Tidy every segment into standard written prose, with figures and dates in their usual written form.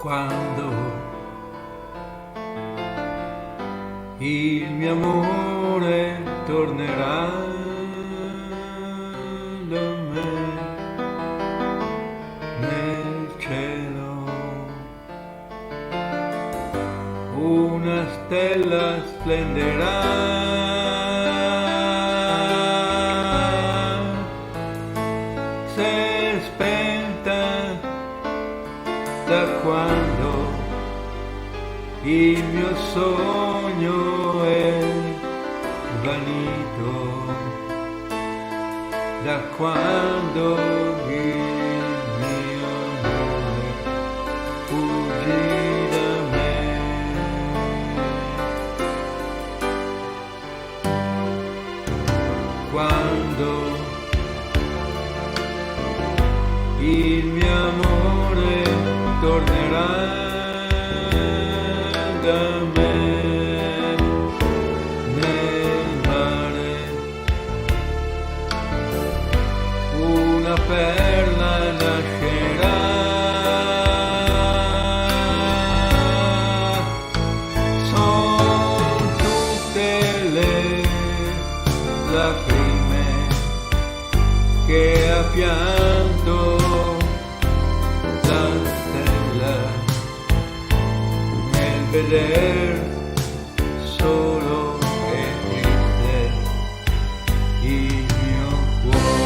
quando il mio amore tornerà da me nel cielo, una stella splenderà s'è spenta da quando il mio sogno è svanito, da quando il mio amore fuggì da me. Quando il mio amore tornerà da me nel mare, una perla nascerà, son tutte le lacrime che ha pianto la stella nel veder solo e triste il mio cuore.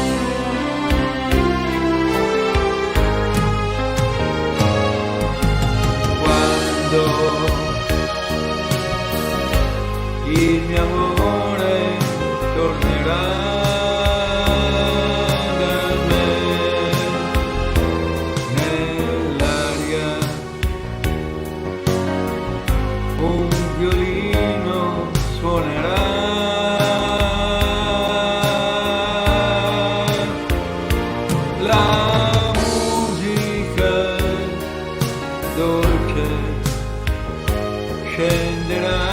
Quando il mio amore tornerà un violino suonerà, la musica dolce scenderà.